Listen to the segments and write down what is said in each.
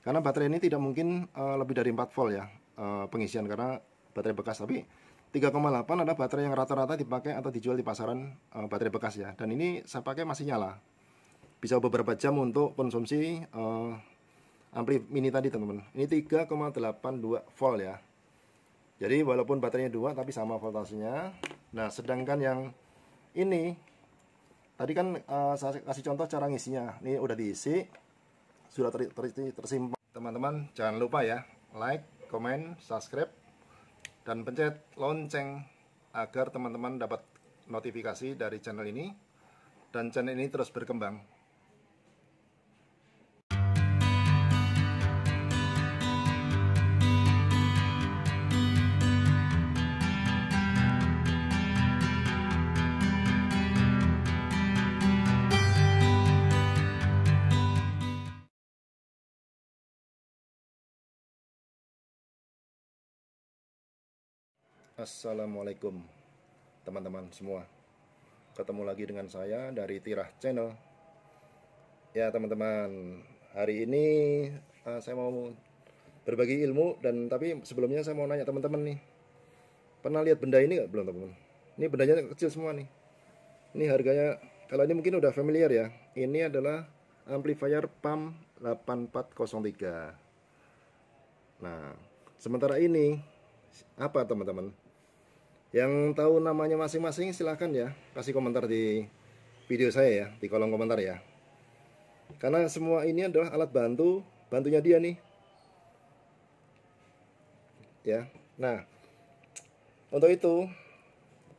Karena baterai ini tidak mungkin lebih dari 4 volt ya pengisian, karena baterai bekas. Tapi 3,8 adalah baterai yang rata-rata dipakai atau dijual di pasaran baterai bekas ya. Dan ini saya pakai masih nyala. Bisa beberapa jam untuk konsumsi ampli mini tadi teman-teman. Ini 3,82 volt ya. Jadi walaupun baterainya 2 tapi sama voltasenya. Nah, sedangkan yang ini tadi kan saya kasih contoh cara ngisinya. Ini udah diisi, sudah tersimpan. Teman-teman jangan lupa ya, like, comment, subscribe, dan pencet lonceng agar teman-teman dapat notifikasi dari channel ini dan channel ini terus berkembang. Assalamualaikum teman-teman semua. Ketemu lagi dengan saya dari Tirah Channel. Ya teman-teman, hari ini saya mau berbagi ilmu, dan tapi sebelumnya saya mau nanya teman-teman nih. Pernah lihat benda ini nggak belum teman-teman? Ini bendanya kecil semua nih. Ini harganya, kalau ini mungkin udah familiar ya. Ini adalah amplifier PAM 8403. Nah, sementara ini apa teman-teman? Yang tahu namanya masing-masing silahkan ya kasih komentar di video saya ya, di kolom komentar ya. Karena semua ini adalah alat bantunya dia nih. Ya. Nah, untuk itu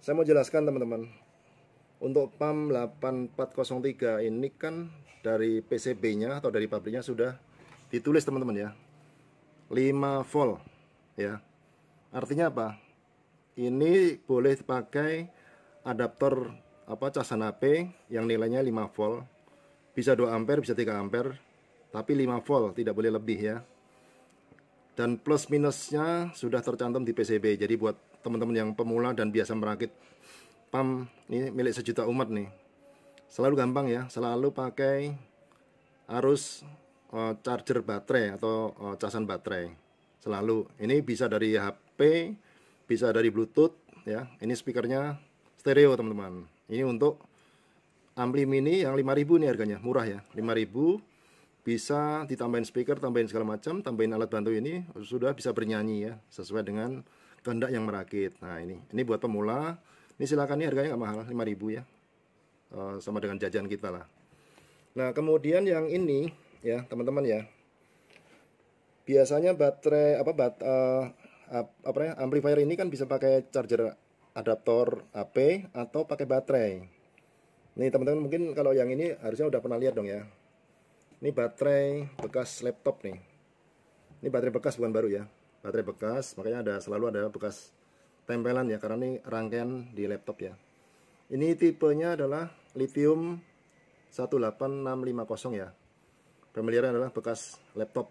saya mau jelaskan teman-teman. Untuk PAM 8403 ini kan dari PCB-nya atau dari pabriknya sudah ditulis teman-teman ya. 5 volt ya. Artinya apa? Ini boleh dipakai adaptor casan HP yang nilainya 5 volt. Bisa 2 ampere, bisa 3 ampere, tapi 5 volt, tidak boleh lebih ya. Dan plus minusnya sudah tercantum di PCB. Jadi buat teman-teman yang pemula dan biasa merakit PAM, ini milik sejuta umat nih. Selalu gampang ya, selalu pakai arus charger baterai atau casan baterai. Selalu. Ini bisa dari HP, bisa dari Bluetooth ya. Ini speakernya stereo teman-teman. Ini untuk ampli mini yang 5.000 nih harganya, murah ya. 5.000 bisa ditambahin speaker, tambahin segala macam, tambahin alat bantu ini sudah bisa bernyanyi ya, sesuai dengan kehendak yang merakit. Nah, ini buat pemula. Ini silakan, nih harganya nggak mahal, 5.000 ya. Sama dengan jajan kita lah. Nah, kemudian yang ini ya, teman-teman ya. Biasanya baterai amplifier ini kan bisa pakai charger adaptor HP atau pakai baterai. Nih teman-teman, mungkin kalau yang ini harusnya udah pernah lihat dong ya. Ini baterai bekas laptop nih. Ini baterai bekas, bukan baru ya. Baterai bekas, makanya selalu ada bekas tempelan ya, karena ini rangkaian di laptop ya. Ini tipenya adalah lithium 18650 ya. Pemeliharaan adalah bekas laptop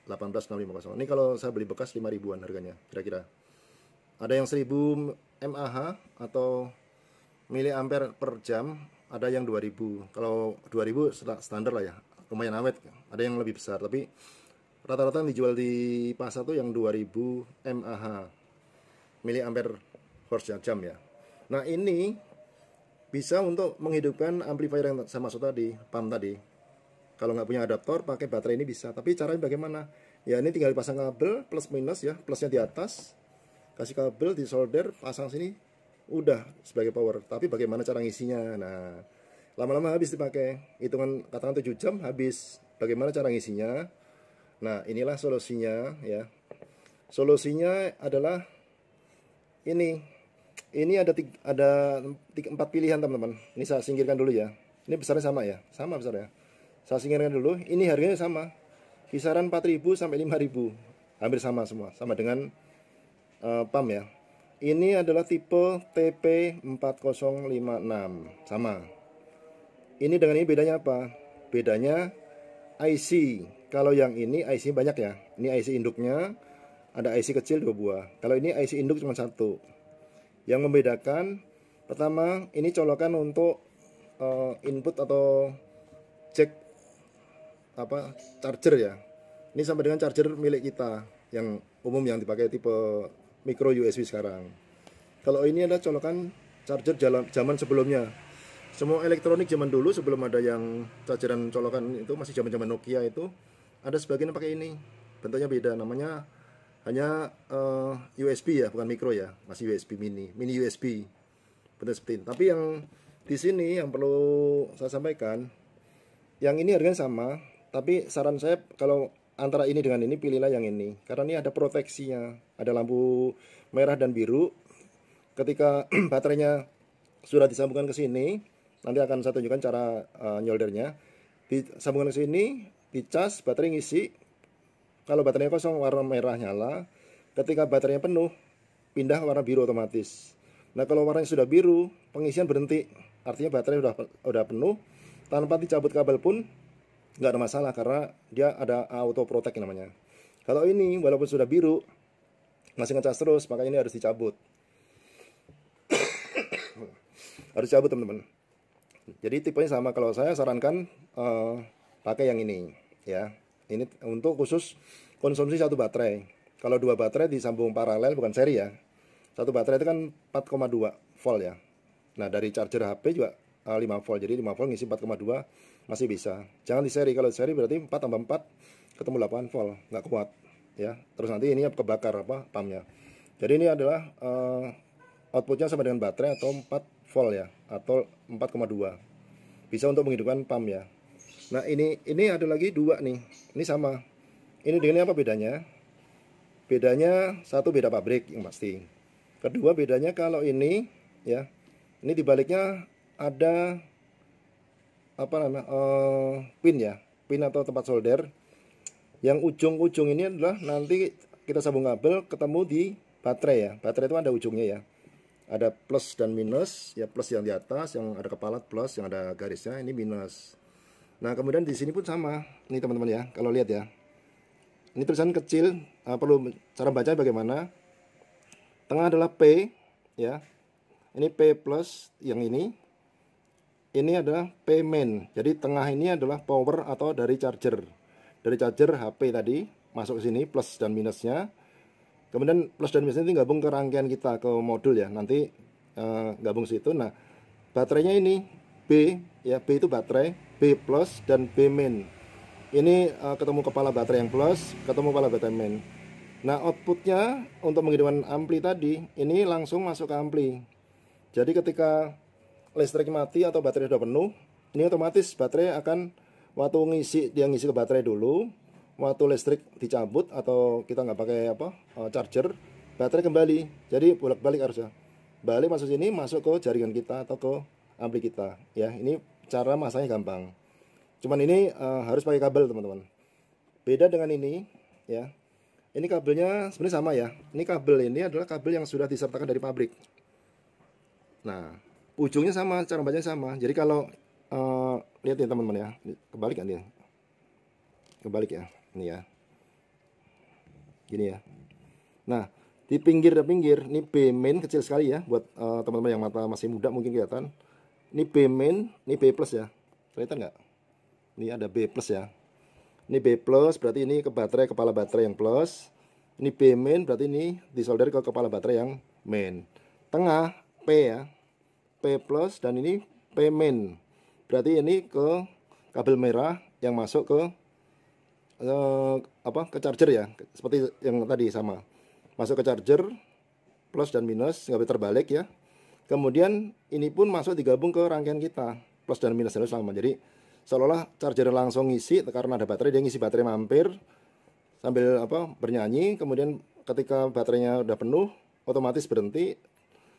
18650. Ini kalau saya beli bekas 5.000-an harganya kira-kira. Ada yang 1000 mAh atau miliampere per jam, ada yang 2000. Kalau 2000 standar lah ya, lumayan awet. Ada yang lebih besar, tapi rata-rata yang dijual di pasar tuh yang 2000 mAh, miliampere per jam ya. Nah, ini bisa untuk menghidupkan amplifier yang saya maksud tadi, PAM tadi. Kalau nggak punya adaptor, pakai baterai ini bisa. Tapi caranya bagaimana? Ya ini tinggal dipasang kabel plus minus ya, plusnya di atas, kasih kabel di solder, pasang sini, udah sebagai power. Tapi bagaimana cara ngisinya? Nah, lama-lama habis dipakai. Hitungan katakan 7 jam habis. Bagaimana cara ngisinya? Nah, inilah solusinya ya. Solusinya adalah ini. Ini ada 4 pilihan teman-teman. Ini saya singkirkan dulu ya. Ini besarnya sama ya, sama besarnya. Saya singkirkan dulu. Ini harganya sama, kisaran 4.000 sampai 5.000, hampir sama semua, sama dengan PAM ya. Ini adalah tipe TP4056, sama. Ini dengan ini bedanya apa? Bedanya IC. Kalau yang ini IC banyak ya. Ini IC induknya, ada IC kecil 2 buah. Kalau ini IC induk cuma 1. Yang membedakan, pertama ini colokan untuk input atau jack charger ya. Ini sama dengan charger milik kita yang umum yang dipakai tipe micro USB sekarang. Kalau ini adalah colokan charger zaman sebelumnya. Semua elektronik zaman dulu sebelum ada yang chargeran colokan itu, masih zaman-zaman Nokia itu, ada sebagian yang pakai ini. Bentuknya beda, namanya hanya USB ya, bukan micro ya, masih USB mini USB. Bentuk seperti ini. Tapi yang di sini yang perlu saya sampaikan, yang ini harganya sama, tapi saran saya kalau antara ini dengan ini pilihlah yang ini, karena ini ada proteksinya, ada lampu merah dan biru. Ketika baterainya sudah disambungkan ke sini, nanti akan saya tunjukkan cara nyoldernya. Disambungkan ke sini, dicas, baterai ngisi. Kalau baterainya kosong, warna merah nyala. Ketika baterainya penuh, pindah warna biru otomatis. Nah, kalau warnanya sudah biru, pengisian berhenti. Artinya baterai udah penuh, tanpa dicabut kabel pun nggak ada masalah, karena dia ada auto protect namanya. Kalau ini walaupun sudah biru masih ngecas terus, maka ini harus dicabut. Harus cabut teman-teman. Jadi tipenya sama. Kalau saya sarankan pakai yang ini ya. Ini untuk khusus konsumsi satu baterai. Kalau dua baterai disambung paralel, bukan seri ya. Satu baterai itu kan 4,2 volt ya. Nah, dari charger HP juga 5 volt. Jadi 5 volt ngisi 4,2 masih bisa. Jangan di seri. Kalau di seri berarti 4 tambah 4 ketemu 8 volt, nggak kuat ya. Terus nanti ini kebakar pumpnya. Jadi ini adalah outputnya sama dengan baterai atau 4 volt ya, atau 4,2. Bisa untuk menghidupkan pump ya. Nah, ini ada lagi dua nih. Ini sama. Ini dengan apa bedanya? Bedanya satu, beda pabrik yang pasti. Kedua, bedanya kalau ini ya. Ini dibaliknya ada pin ya. Pin atau tempat solder. Yang ujung-ujung ini adalah nanti kita sambung kabel ketemu di baterai ya. Baterai itu ada ujungnya ya. Ada plus dan minus ya, plus yang di atas yang ada kepala plus, yang ada garisnya ini minus. Nah, kemudian di sini pun sama ini teman-teman ya. Kalau lihat ya, ini tulisan kecil, perlu cara baca bagaimana. Tengah adalah P ya, ini P plus, yang ini adalah P main. Jadi tengah ini adalah power atau dari charger HP tadi masuk ke sini, plus dan minusnya. Kemudian plus dan minus ini gabung ke rangkaian kita, ke modul ya. Nanti gabung situ. Nah, baterainya ini B ya, B itu baterai, B plus dan B main. Ini ketemu kepala baterai yang plus, ketemu kepala baterai main. Nah, outputnya untuk menghidupkan ampli tadi, ini langsung masuk ke ampli. Jadi ketika listrik mati atau baterai sudah penuh, ini otomatis baterai akan waktu dia ngisi ke baterai dulu. Waktu listrik dicabut atau kita nggak pakai charger, baterai kembali. Jadi bolak-balik harusnya. Balik masuk sini, masuk ke jaringan kita atau ke ampli kita. Ya, ini cara masangnya gampang. Cuman ini harus pakai kabel teman-teman. Beda dengan ini, ya. Ini kabelnya sebenarnya sama ya. Ini kabel ini adalah kabel yang sudah disertakan dari pabrik. Nah, ujungnya sama, cara bacanya sama. Jadi kalau lihat ya teman-teman ya, kebalik kan dia. Kebalik ya. Ini ya, gini ya. Nah, di pinggir, ini B main kecil sekali ya, buat teman-teman yang mata masih muda mungkin kelihatan. Ini B main, ini B plus ya, kelihatan nggak? Ini ada B plus ya. Ini B plus berarti ini ke baterai, kepala baterai yang plus. Ini B main berarti ini disolder ke kepala baterai yang main. Tengah P ya, P plus, dan ini P main. Berarti ini ke kabel merah yang masuk ke ke charger ya, seperti yang tadi sama, masuk ke charger, plus dan minus nggak boleh terbalik ya. Kemudian ini pun masuk digabung ke rangkaian kita, plus dan minus harus sama. Jadi seolah-olah charger langsung ngisi karena ada baterai, dia ngisi baterai mampir sambil bernyanyi. Kemudian ketika baterainya udah penuh, otomatis berhenti.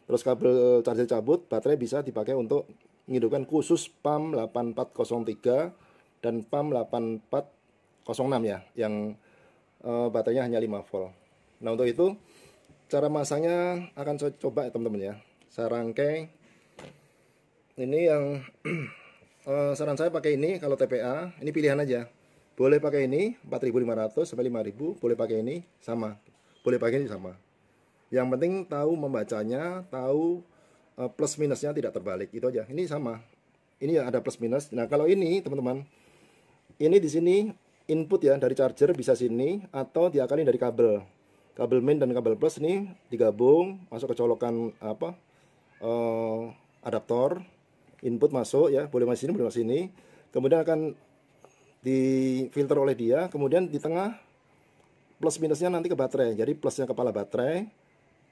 Terus kabel charger cabut, baterai bisa dipakai untuk menghidupkan khusus PAM 8403 dan PAM 8406 ya, yang baterainya hanya 5 volt. Nah, untuk itu cara masangnya akan saya coba ya teman-teman ya. Saya rangkai. Ini yang saran saya pakai ini kalau TPA, ini pilihan aja. Boleh pakai ini 4.500 sampai 5.000, boleh pakai ini sama. Boleh pakai ini sama. Yang penting tahu membacanya, tahu plus minusnya tidak terbalik, itu aja. Ini sama. Ini ada plus minus. Nah, kalau ini teman-teman, ini di sini input ya dari charger bisa sini atau diakalin dari kabel. Kabel main dan kabel plus ini digabung masuk ke colokan apa adaptor, input masuk ya, boleh masuk sini boleh masuk sini, kemudian akan difilter oleh dia, kemudian di tengah plus minusnya nanti ke baterai, jadi plusnya kepala baterai,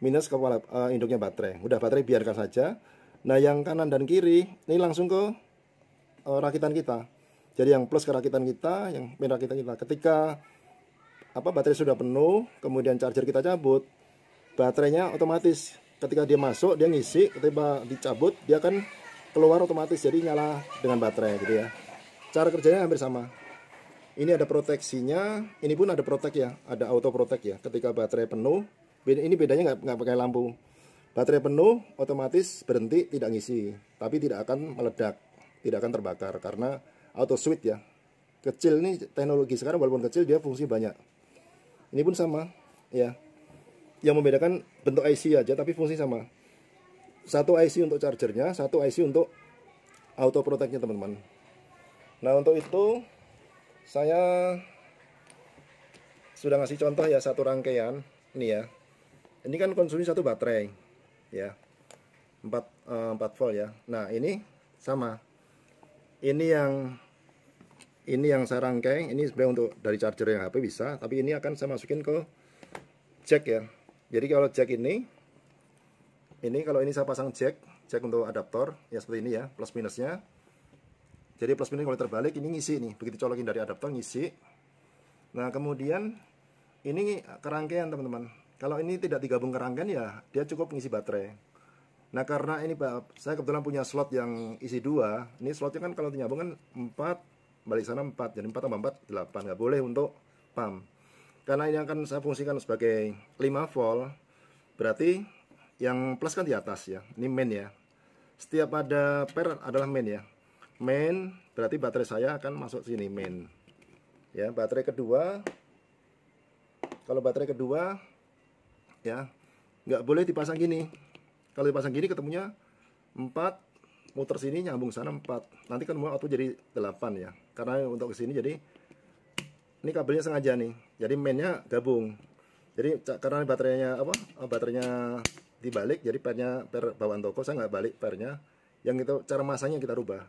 minus kepala induknya baterai. Udah, baterai biarkan saja. Nah yang kanan dan kiri ini langsung ke rakitan kita, jadi yang plus ke rakitan kita, yang min rakitan kita. Ketika baterai sudah penuh, kemudian charger kita cabut, baterainya otomatis ketika dia masuk dia ngisi, ketika dicabut dia akan keluar otomatis, jadi nyala dengan baterai gitu ya. Cara kerjanya hampir sama. Ini ada proteksinya, ini pun ada protek ya, ada auto protek ya. Ketika baterai penuh, ini bedanya nggak pakai lampu. Baterai penuh otomatis berhenti, tidak ngisi, tapi tidak akan meledak, tidak akan terbakar karena auto switch ya. Kecil nih teknologi sekarang, walaupun kecil dia fungsi banyak. Ini pun sama ya. Yang membedakan bentuk IC aja tapi fungsi sama. Satu IC untuk chargernya, satu IC untuk auto protectnya teman-teman. Nah untuk itu saya sudah ngasih contoh ya satu rangkaian ini ya. Ini kan konsumsi satu baterai ya, 4 volt ya. Nah ini sama. Ini yang saya rangkai, ini sebenarnya untuk dari charger yang HP bisa, tapi ini akan saya masukin ke jack ya. Jadi kalau jack ini kalau ini saya pasang jack untuk adaptor ya seperti ini ya, plus minusnya. Jadi plus minus kalau terbalik ini ngisi nih, begitu colokin dari adaptor ngisi. Nah kemudian ini kerangkaian teman-teman. Kalau ini tidak digabung ke rangkaian ya dia cukup ngisi baterai. Nah karena ini saya kebetulan punya slot yang isi 2. Ini slotnya kan kalau dinyambung kan 4, balik sana 4, jadi 4 tambah 4 8, nggak boleh untuk pump. Karena ini akan saya fungsikan sebagai 5 volt, berarti yang plus kan di atas ya, ini main ya. Setiap ada pair adalah main ya. Main berarti baterai saya akan masuk sini main. Ya, baterai kedua. Kalau baterai kedua ya nggak boleh dipasang gini. Kalau dipasang gini ketemunya 4, muter sini nyambung sana 4. Nanti kan mau auto jadi 8 ya. Karena untuk kesini jadi ini kabelnya sengaja nih. Jadi mainnya gabung. Jadi karena baterainya dibalik, jadi pair bawaan toko saya nggak balik pairnya. Yang itu cara masangnya kita rubah.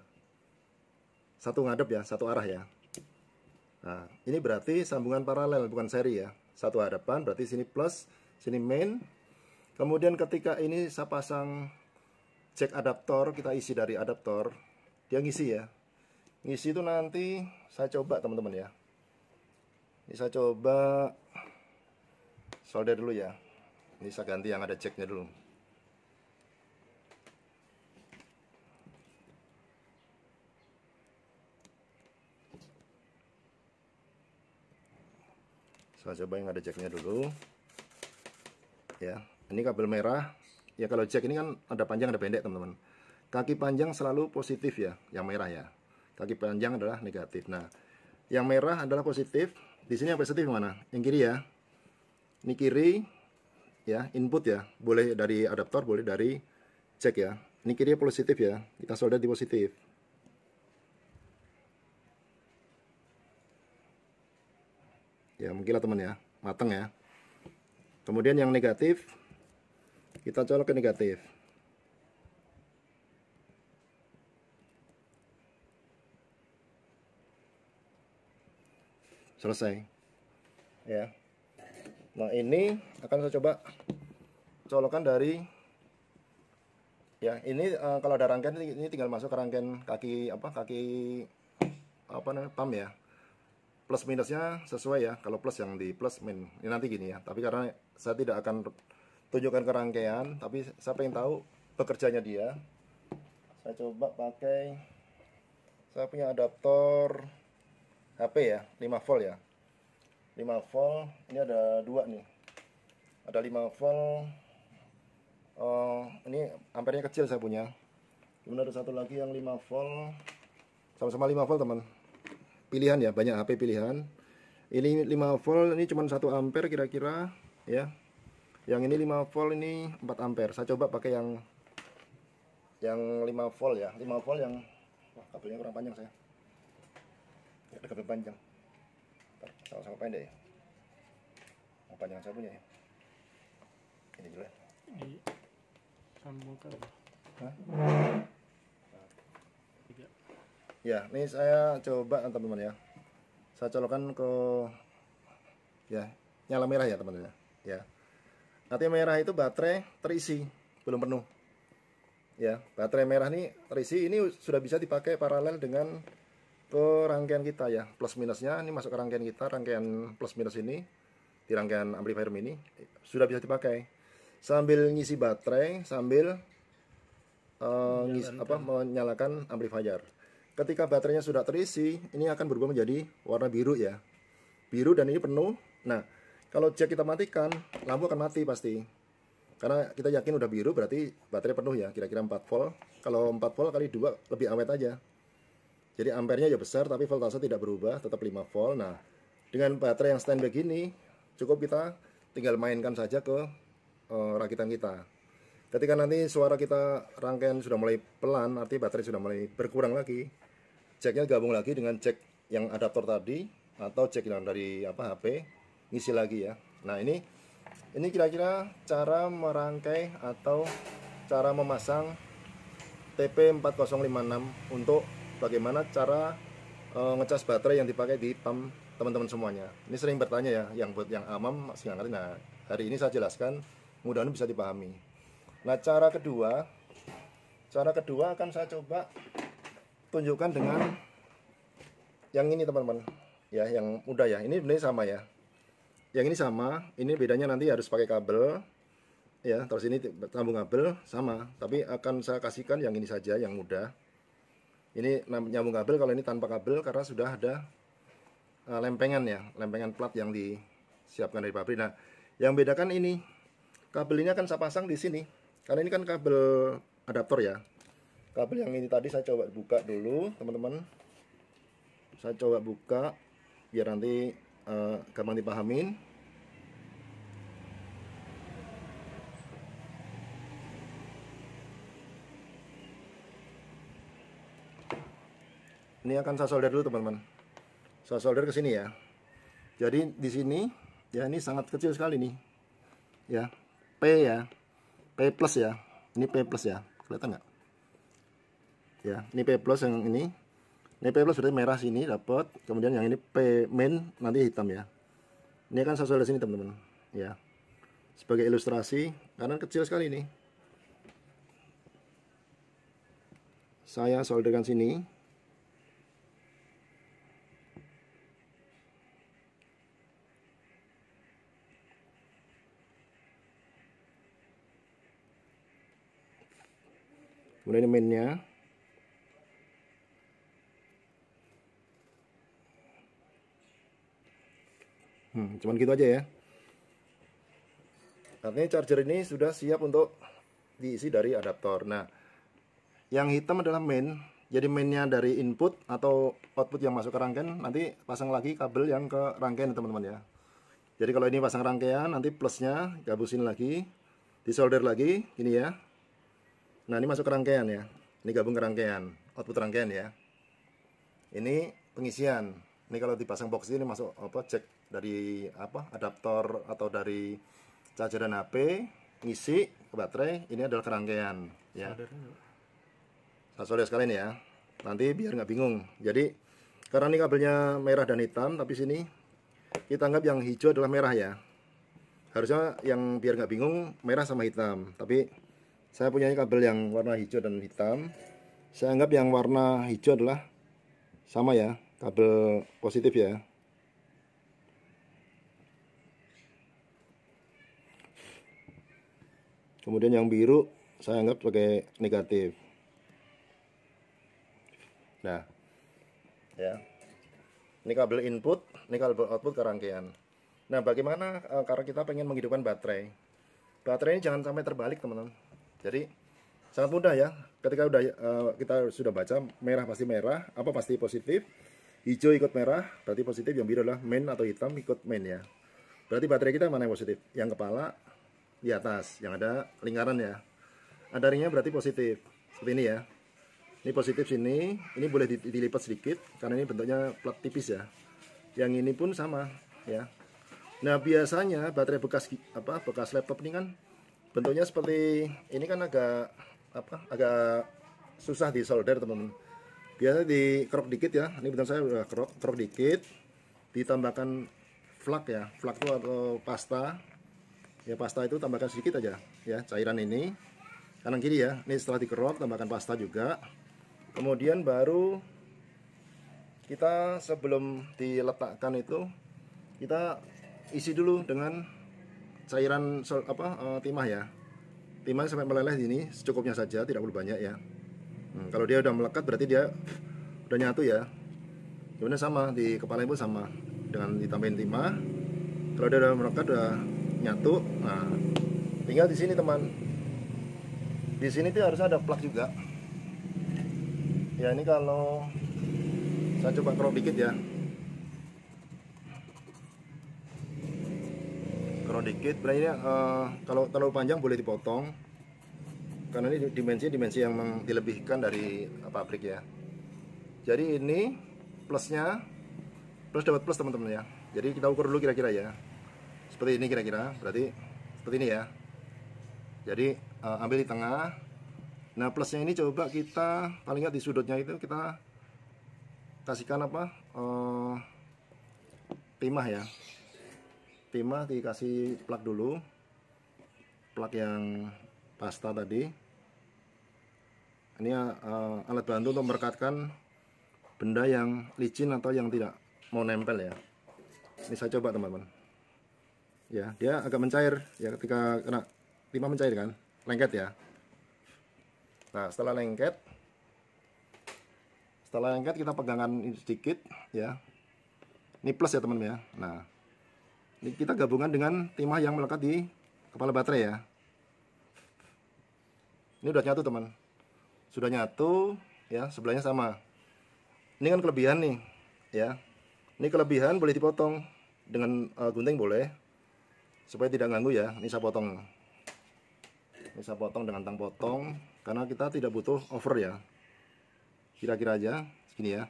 Satu ngadep ya, satu arah ya. Nah, ini berarti sambungan paralel bukan seri ya. Satu hadapan berarti sini plus, sini main. Kemudian ketika ini saya pasang jack adaptor, kita isi dari adaptor, dia ngisi ya. Ngisi itu nanti saya coba teman-teman ya. Ini saya coba solder dulu ya. Ini saya ganti yang ada jacknya dulu. Saya coba yang ada jacknya dulu. Ya, ini kabel merah. Ya kalau jack ini kan ada panjang ada pendek teman-teman. Kaki panjang selalu positif ya, yang merah ya. Kaki panjang adalah negatif. Nah, yang merah adalah positif. Di sini yang positif mana? Yang kiri ya. Ini kiri ya, input ya. Boleh dari adaptor, boleh dari jack ya. Ini kiri positif ya. Kita solder di positif. Ya, mungkin lah teman ya. Mateng ya. Kemudian yang negatif kita colok ke negatif. Selesai ya. Nah ini akan saya coba colokan dari ya ini kalau ada rangkaian ini tinggal masuk ke rangkaian kaki namanya pump ya. Plus minusnya sesuai ya. Kalau plus yang di plus min ini nanti gini ya. Tapi karena saya tidak akan tunjukkan ke rangkaian, tapi saya pengen tahu bekerjanya dia. Saya coba pakai, saya punya adaptor HP ya, 5 volt ya. 5 volt, ini ada 2 nih. Ada 5 volt. Ini ampernya kecil saya punya. Kemudian ada satu lagi yang 5 volt. Sama-sama 5 volt teman. Pilihan ya, banyak HP pilihan. Ini 5 volt, ini cuma 1 ampere kira-kira ya. Yang ini 5 volt, ini 4 ampere. Saya coba pakai yang 5 volt ya. 5 volt yang kabelnya kurang panjang saya. Ada kabel panjang. Sama-sama pendek ya. Panjangan sabunnya ya. Ini jelas. Ini sambung ke Hah? 3. Ya, ini saya coba teman-teman ya. Saya colokkan ke ya, nyala merah ya teman-teman ya. Artinya merah itu baterai terisi, belum penuh. Ya, baterai merah ini terisi, ini sudah bisa dipakai paralel dengan ke rangkaian kita ya. Plus minusnya ini masuk ke rangkaian kita, rangkaian plus minus ini di rangkaian amplifier mini sudah bisa dipakai sambil ngisi baterai, sambil menyalakan amplifier. Ketika baterainya sudah terisi, ini akan berubah menjadi warna biru ya, biru, dan ini penuh. Nah, kalau jack kita matikan, lampu akan mati pasti, karena kita yakin udah biru berarti baterai penuh ya, kira-kira 4 volt. Kalau 4 volt kali 2 lebih awet aja, jadi ampernya ya besar tapi voltase tidak berubah, tetap 5 volt. Nah, dengan baterai yang standby gini cukup kita tinggal mainkan saja ke rakitan kita. Ketika nanti suara kita rangkaian sudah mulai pelan, arti baterai sudah mulai berkurang lagi, jacknya gabung lagi dengan jack yang adaptor tadi atau jack yang dari HP, ngisi lagi ya. Nah, ini kira-kira cara merangkai atau cara memasang TP4056 untuk bagaimana cara ngecas baterai yang dipakai di pump teman-teman semuanya. Ini sering bertanya ya, yang buat yang amam masih nggak ngerti. Nah, hari ini saya jelaskan, mudah-mudahan bisa dipahami. Nah, cara kedua akan saya coba tunjukkan dengan yang ini teman-teman ya, yang mudah ya. Ini sebenarnya sama ya, yang ini sama, ini bedanya nanti harus pakai kabel ya, terus ini sambung kabel sama, tapi akan saya kasihkan yang ini saja, yang mudah. Ini nyambung kabel, kalau ini tanpa kabel karena sudah ada lempengan ya, lempengan plat yang disiapkan dari pabrik. Nah, yang bedakan ini kabel ini akan saya pasang di sini, karena ini kan kabel adaptor ya. Kabel yang ini tadi saya coba buka dulu teman-teman, saya coba buka biar nanti gampang dipahamin. Ini akan saya solder dulu teman-teman. Saya solder ke sini ya. Jadi di sini ya, ini sangat kecil sekali nih. Ya. P ya. P plus ya. Ini P plus ya. Kelihatan nggak? Ya, ini P plus yang ini. Ini P plus berarti merah sini dapat. Kemudian yang ini P main nanti hitam ya. Ini akan saya solder sini teman-teman. Ya. Sebagai ilustrasi, karena kecil sekali ini. Saya solderkan sini. Kemudian ini mainnya. Cuman gitu aja ya. Artinya charger ini sudah siap untuk diisi dari adaptor. Nah, yang hitam adalah main. Jadi mainnya dari input atau output yang masuk ke rangkaian, nanti pasang lagi kabel yang ke rangkaian teman-teman ya. Jadi kalau ini pasang rangkaian, nanti plusnya gabusin lagi, disolder lagi, ini ya. Nah, ini masuk ke rangkaian ya. Ini gabung ke rangkaian, output rangkaian ya. Ini pengisian. Ini kalau dipasang box ini masuk jack dari adaptor atau dari charger dan HP, ngisi ke baterai. Ini adalah ke rangkaian ya. Saya solder sekalian ya. Nanti biar nggak bingung. Jadi karena ini kabelnya merah dan hitam, tapi sini kita anggap yang hijau adalah merah ya. Harusnya yang biar nggak bingung merah sama hitam, tapi saya punya kabel yang warna hijau dan hitam. Saya anggap yang warna hijau adalah sama ya, kabel positif ya. Kemudian yang biru saya anggap sebagai negatif. Nah, ya. Ini kabel input, ini kabel output ke rangkaian. Nah, bagaimana karena kita pengen menghidupkan baterai. Baterai ini jangan sampai terbalik, teman-teman. Jadi sangat mudah ya. Ketika kita sudah baca merah pasti merah, apa pasti positif, hijau ikut merah berarti positif, yang biru adalah main atau hitam ikut main ya. Berarti baterai kita mana yang positif? Yang kepala di atas, yang ada lingkaran ya. Ada ringnya berarti positif. Seperti ini ya. Ini positif sini, ini boleh dilipat sedikit karena ini bentuknya plat tipis ya. Yang ini pun sama ya. Nah, biasanya baterai bekas laptop ini kan bentuknya seperti ini kan agak susah disolder, teman-teman. Biasa dikerok dikit ya. Ini betul saya udah kerok dikit, ditambahkan flak ya. Flak itu atau pasta. Ya, pasta itu tambahkan sedikit aja ya, cairan ini. Kanan kiri ya. Ini setelah dikerok tambahkan pasta juga. Kemudian baru kita sebelum diletakkan itu kita isi dulu dengan cairan timah ya. Timah sampai meleleh ini secukupnya saja, tidak perlu banyak ya. Kalau dia udah melekat berarti dia udah nyatu ya. Kemudian sama di kepala pun sama dengan ditambahin timah. Kalau dia udah melekat udah nyatu, nah tinggal di sini teman. Di sini tuh harusnya ada plug juga. Ya ini kalau saya coba kerok dikit ya. Kerok dikit, berarti kalau terlalu panjang boleh dipotong. Karena ini dimensi yang dilebihkan dari pabrik ya. Jadi ini plusnya, plus dapat plus teman-teman ya. Jadi kita ukur dulu kira-kira ya. Seperti ini kira-kira, berarti seperti ini ya. Jadi ambil di tengah. Nah plusnya ini coba kita paling nggak di sudutnya itu kita kasihkan timah ya. Timah dikasih plak dulu, plak yang pasta tadi. Ini alat bantu untuk merekatkan benda yang licin atau yang tidak mau nempel ya. Ini saya coba teman-teman. Ya, dia agak mencair ya ketika kena timah, mencair kan, lengket ya. Nah setelah lengket kita pegangkan ini sedikit ya. Ini plus ya teman-teman ya. Nah ini kita gabungkan dengan timah yang melekat di kepala baterai ya. Ini udah nyatu teman. Sudah nyatu ya, sebelahnya sama. Ini kan kelebihan nih ya. Ini kelebihan boleh dipotong dengan gunting boleh. Supaya tidak ganggu ya. Ini saya potong. Ini saya potong dengan tang potong karena kita tidak butuh over ya. Kira-kira aja segini ya.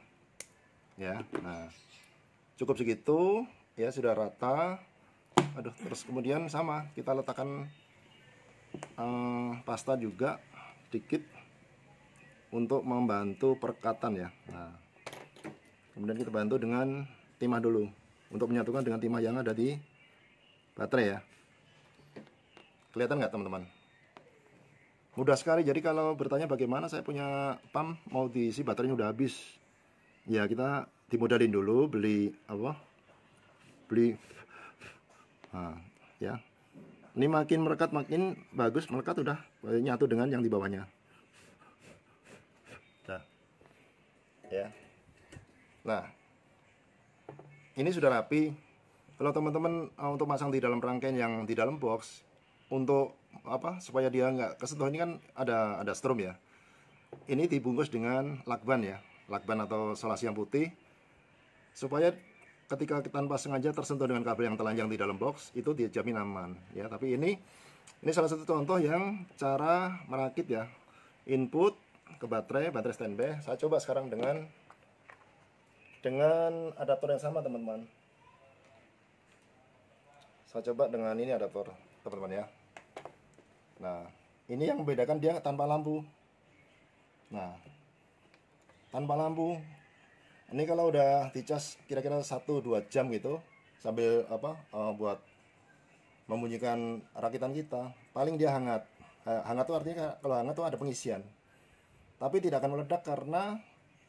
Ya. Nah, cukup segitu. Ya sudah rata. Aduh, terus kemudian sama kita letakkan pasta juga sedikit untuk membantu perekatan ya. Nah, kemudian kita bantu dengan timah dulu untuk menyatukan dengan timah yang ada di baterai ya. Kelihatan nggak teman-teman? Mudah sekali. Jadi kalau bertanya bagaimana saya punya pam mau diisi baterainya udah habis, ya kita dimodalin dulu beli nah, ya. Ini makin merekat makin bagus, melekat udah nyatu dengan yang di bawahnya. Nah. Ya. Nah. Ini sudah rapi. Kalau teman-teman untuk masang di dalam rangkaian yang di dalam box untuk supaya dia nggak kesentuh, ini kan ada strom ya. Ini dibungkus dengan lakban ya. Lakban atau solasi yang putih supaya ketika tanpa sengaja tersentuh dengan kabel yang telanjang di dalam box itu dijamin aman ya. Tapi ini salah satu contoh yang cara merakit ya, input ke baterai standby. Saya coba sekarang dengan adaptor yang sama teman-teman. Saya coba dengan ini adaptor teman-teman ya. Nah ini yang membedakan dia tanpa lampu. Nah tanpa lampu ini kalau udah dicas kira-kira 1-2 jam gitu sambil buat membunyikan rakitan kita, paling dia hangat. Hangat itu artinya kalau hangat itu ada pengisian. Tapi tidak akan meledak karena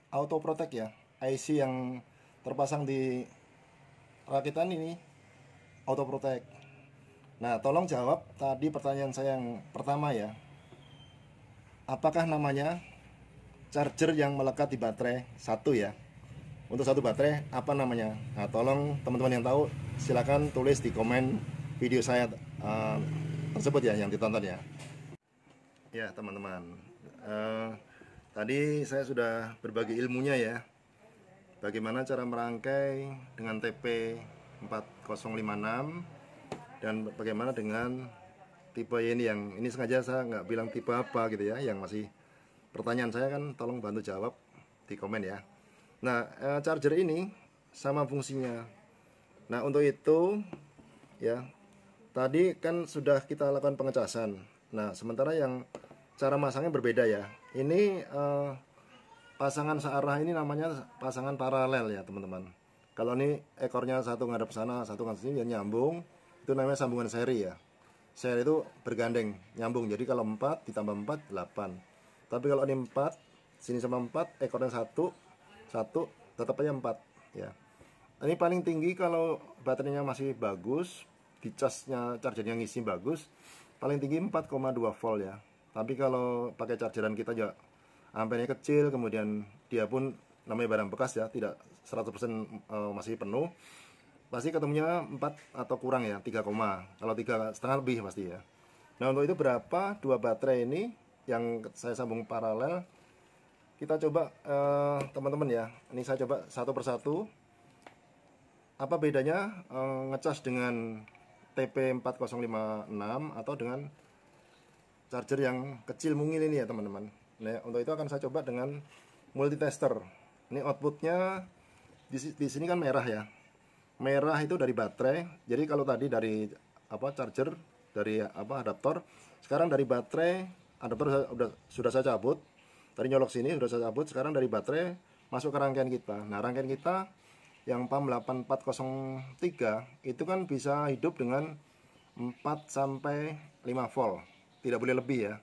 auto protect ya. IC yang terpasang di rakitan ini auto protect. Nah, tolong jawab tadi pertanyaan saya yang pertama ya. Apakah namanya charger yang melekat di baterai satu ya? Untuk satu baterai apa namanya? Nah, tolong teman-teman yang tahu silakan tulis di komen video saya tersebut ya yang ditonton ya. Ya teman-teman, tadi saya sudah berbagi ilmunya ya. Bagaimana cara merangkai dengan TP 4056 dan bagaimana dengan tipe ini yang ini sengaja saya nggak bilang tipe apa gitu ya. Yang masih pertanyaan saya kan tolong bantu jawab di komen ya. Nah, charger ini sama fungsinya. Nah, untuk itu ya, tadi kan sudah kita lakukan pengecasan. Nah, sementara yang cara masangnya berbeda ya. Ini pasangan searah ini namanya pasangan paralel ya teman-teman. Kalau ini ekornya satu ngadep sana, satu ngadep sini, ya nyambung, itu namanya sambungan seri ya. Seri itu bergandeng, nyambung. Jadi kalau 4 ditambah 4, 8. Tapi kalau ini 4, sini sama 4, ekornya satu, tetap aja 4 ya. Ini paling tinggi kalau baterainya masih bagus, di casnya chargernya ngisi bagus, paling tinggi 4,2 volt ya. Tapi kalau pakai chargeran kita ya ampernya kecil, kemudian dia pun namanya barang bekas ya, tidak 100% masih penuh, pasti ketemunya 4 atau kurang ya, 3, kalau 3,5 lebih pasti ya. Nah, untuk itu berapa dua baterai ini yang saya sambung paralel, kita coba teman-teman ya. Ini saya coba satu persatu. Apa bedanya ngecas dengan TP4056 atau dengan charger yang kecil mungil ini ya teman-teman. Nah, untuk itu akan saya coba dengan multitester. Ini outputnya di sini kan merah ya. Merah itu dari baterai. Jadi kalau tadi dari charger, dari adaptor, sekarang dari baterai, adaptor sudah saya cabut. Tadi nyolok sini sudah saya cabut. Sekarang dari baterai masuk ke rangkaian kita. Nah, rangkaian kita yang PAM 8403 itu kan bisa hidup dengan 4 sampai 5 volt. Tidak boleh lebih ya.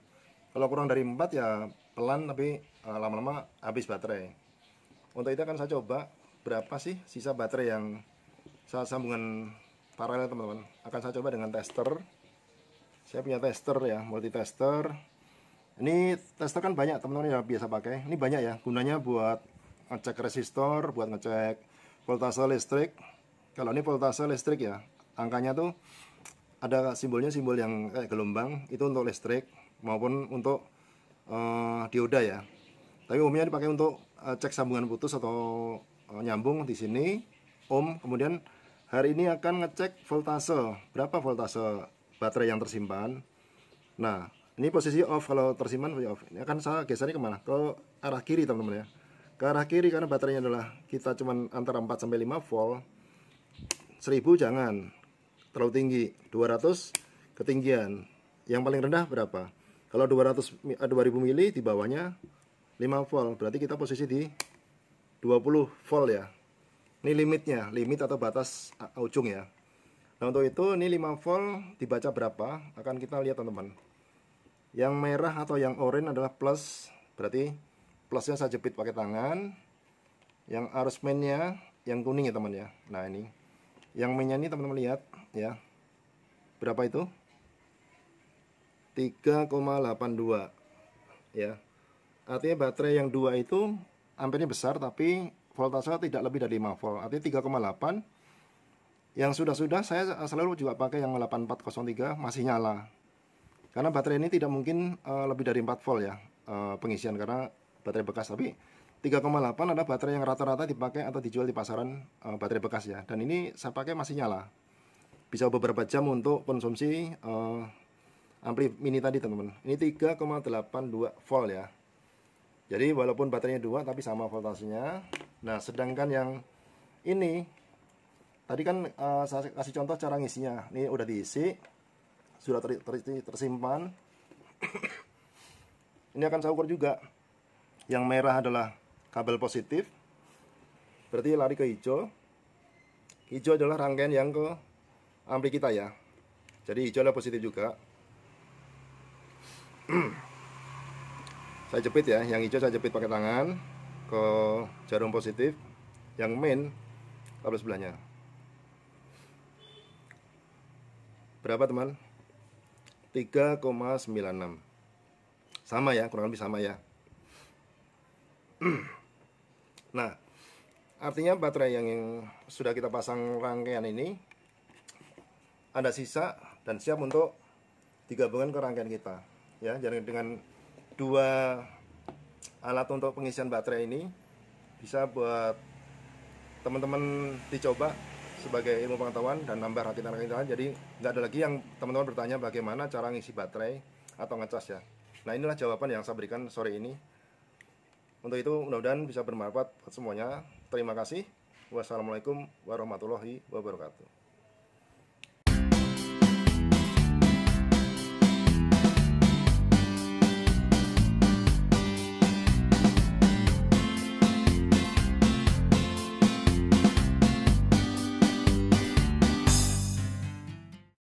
Kalau kurang dari 4 ya pelan, tapi lama-lama habis baterai. Untuk itu akan saya coba berapa sih sisa baterai yang saya sambungan paralel teman-teman. Akan saya coba dengan tester. Saya punya tester ya, multi tester. Ini tester kan banyak teman-teman yang biasa pakai. Ini banyak ya, gunanya buat ngecek resistor, buat ngecek voltase listrik. Kalau ini voltase listrik ya, angkanya tuh ada simbolnya, simbol yang kayak gelombang, itu untuk listrik maupun untuk dioda ya. Tapi umumnya dipakai untuk cek sambungan putus atau nyambung di sini ohm. Kemudian hari ini akan ngecek voltase, berapa voltase baterai yang tersimpan. Nah, ini posisi off, kalau tersimpan off. Ini akan saya gesernya kemana? Ke arah kiri teman-teman ya. Ke arah kiri karena baterainya adalah kita cuman antara 4 sampai 5 volt. 1000 jangan terlalu tinggi, 200 ketinggian. Yang paling rendah berapa? Kalau 2000 mili di bawahnya 5 volt, berarti kita posisi di 20 volt ya. Ini limitnya, limit atau batas ujung ya. Nah, untuk itu ini 5 volt dibaca berapa? Akan kita lihat teman-teman. Yang merah atau yang oranye adalah plus, berarti plusnya saya jepit pakai tangan. Yang arus mainnya yang kuning ya teman ya. Nah, ini yang mainnya ini teman-teman lihat ya, berapa itu? 3,82 ya. Artinya baterai yang dua itu ampernya besar, tapi voltase tidak lebih dari 5 volt, artinya 3,8. Yang sudah saya selalu juga pakai yang 8403 masih nyala, karena baterai ini tidak mungkin lebih dari 4 volt ya pengisian, karena baterai bekas. Tapi 3,8 adalah baterai yang rata-rata dipakai atau dijual di pasaran baterai bekas ya. Dan ini saya pakai masih nyala, bisa beberapa jam untuk konsumsi ampli mini tadi teman-teman. Ini 3,82 volt ya. Jadi walaupun baterainya 2 tapi sama voltasenya. Nah, sedangkan yang ini tadi kan saya kasih contoh cara ngisinya. Ini udah diisi, sudah tersimpan. Ini akan saya ukur juga. Yang merah adalah kabel positif, berarti lari ke hijau. Hijau adalah rangkaian yang ke ampli kita ya. Jadi hijau adalah positif juga. Saya jepit ya, yang hijau saya jepit pakai tangan ke jarum positif. Yang main kabel sebelahnya. Berapa teman? 3,96. Sama ya, kurang lebih sama ya. Nah, artinya baterai yang sudah kita pasang rangkaian ini ada sisa dan siap untuk digabungkan ke rangkaian kita ya. Jadi dengan dua alat untuk pengisian baterai ini bisa buat teman-teman dicoba sebagai ilmu pengetahuan dan nambah rakitan-rakitan. Jadi nggak ada lagi yang teman-teman bertanya bagaimana cara ngisi baterai atau ngecas ya. Nah, inilah jawaban yang saya berikan sore ini. Untuk itu mudah-mudahan bisa bermanfaat buat semuanya. Terima kasih. Wassalamualaikum warahmatullahi wabarakatuh.